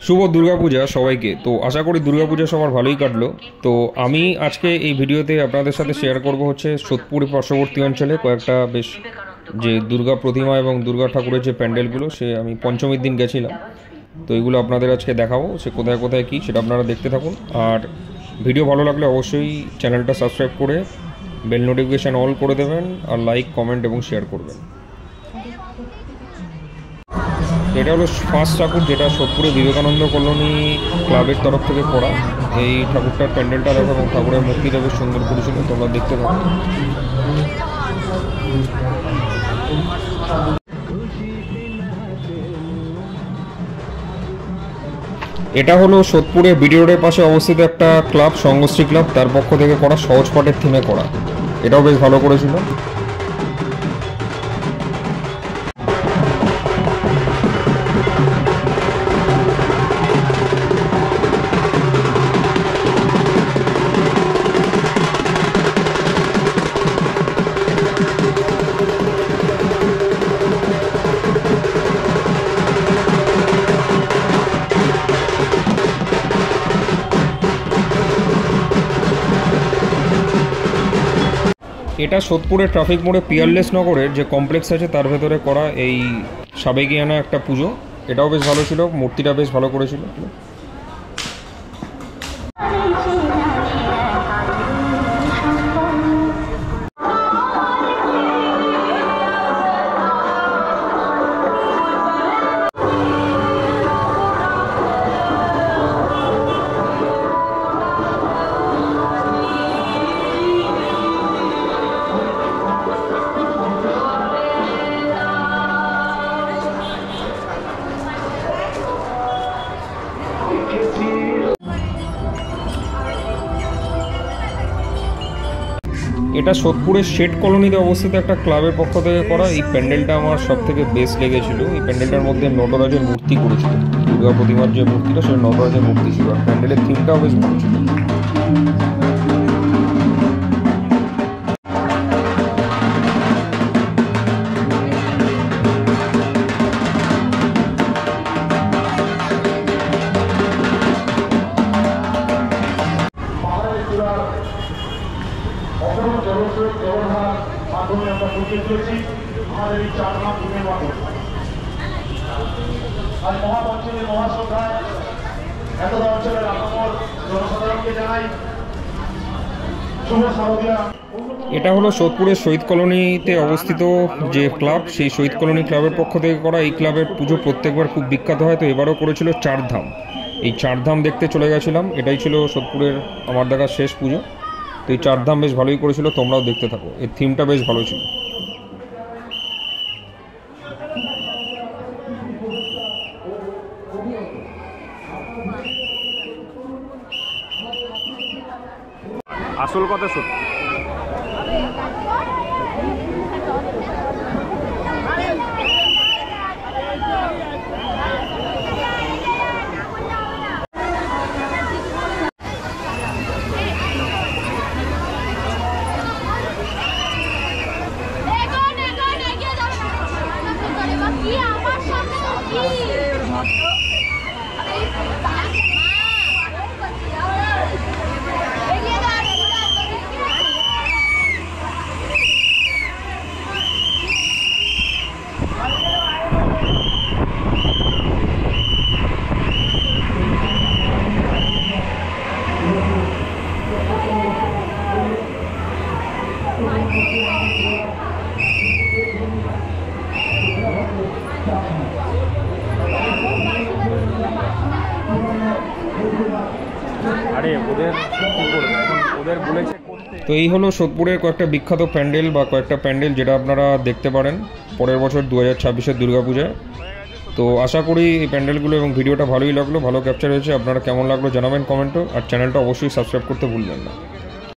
শুভ দুর্গাপূজা সবাইকে। তো আশা করি দুর্গাপূজা সবার ভালোই কাটলো। তো আমি আজকে এই ভিডিওতে আপনাদের সাথে শেয়ার করব হচ্ছে সোদপুর পার্শ্ববর্তী অঞ্চলে কয়েকটা বেশ যে দুর্গা প্রতিমা এবং দুর্গা ঠাকুরের যে প্যান্ডেলগুলো, সে আমি পঞ্চমীর দিন গেছিলাম। তো এগুলো আপনাদের আজকে দেখাবো, সে কোথায় কোথায় কী সেটা আপনারা দেখতে থাকুন। আর ভিডিও ভালো লাগলে অবশ্যই চ্যানেলটা সাবস্ক্রাইব করে বেল নোটিফিকেশান অল করে দেবেন, আর লাইক, কমেন্ট এবং শেয়ার করবেন। এটা হলো ফার্স্ট ঠাকুর, যেটা সোদপুরে বিবেকানন্দ কলোনি ক্লাবের তরফ থেকে করা। এই ঠাকুরটার প্যান্ডেলটা দেখো এবং ঠাকুরের মূর্তিটা বেশ সুন্দর করেছিল, তোমরা দেখতে পাবো। এটা হলো সোদপুরে বিডি রোডের পাশে অবস্থিত একটা ক্লাব, সঙ্গশ্রী ক্লাব, তার পক্ষ থেকে করা সহজ পাঠের থিমে করা। এটাও বেশ ভালো করেছিল। এটা সোদপুরের ট্রাফিক মোড়ে পিয়ারলেস নগরের যে কমপ্লেক্স আছে তার ভেতরে করা এই সাবেকিয়ানা একটা পুজো। এটাও বেশ ভালো ছিল, মূর্তিটা বেশ ভালো করেছিল। এটা সোদপুরের শেড কলোনিতে অবস্থিত একটা ক্লাবের পক্ষ থেকে করা। এই প্যান্ডেলটা আমার সব থেকে বেস্ট লেগেছিল। এই প্যান্ডেলটার মধ্যে নটরাজের মূর্তি করেছিল, দুর্গা প্রতিমার যে মূর্তিটা সেটা নটরাজের মূর্তি ছিল, আর প্যান্ডেলের থিমটাও বেশ ভালো ছিল। এটা হলো সোদপুরের শহীদ কলোনিতে অবস্থিত যে ক্লাব, সেই শহীদ কলোনি ক্লাবের পক্ষ থেকে করা। এই ক্লাবের পুজো প্রত্যেকবার খুব বিখ্যাত হয়, তো এবারও করেছিল চারধাম। এই চারধাম দেখতে চলে গেছিলাম, এটাই ছিল সোদপুরের আমার দেখা শেষ পুজো। তো এই চারধাম বেশ ভালোই করেছিল, তোমরাও দেখতে থাকো। এর থিমটা বেশ ভালো ছিল। আসল কথা সত্যি। তো এই হলো সোদপুরের কয়েকটা বিখ্যাত প্যান্ডেল বা কয়েকটা প্যান্ডেল যেটা আপনারা দেখতে পারেন পরের বছর 2026-এর দুর্গাপূজায়। তো আশা করি এই প্যান্ডেলগুলো এবং ভিডিওটা ভালোই লাগলো, ভালো ক্যাপচার হয়েছে। আপনারা কেমন লাগলো জানাবেন কমেন্টও, আর চ্যানেলটা অবশ্যই সাবস্ক্রাইব করতে ভুলবেন না।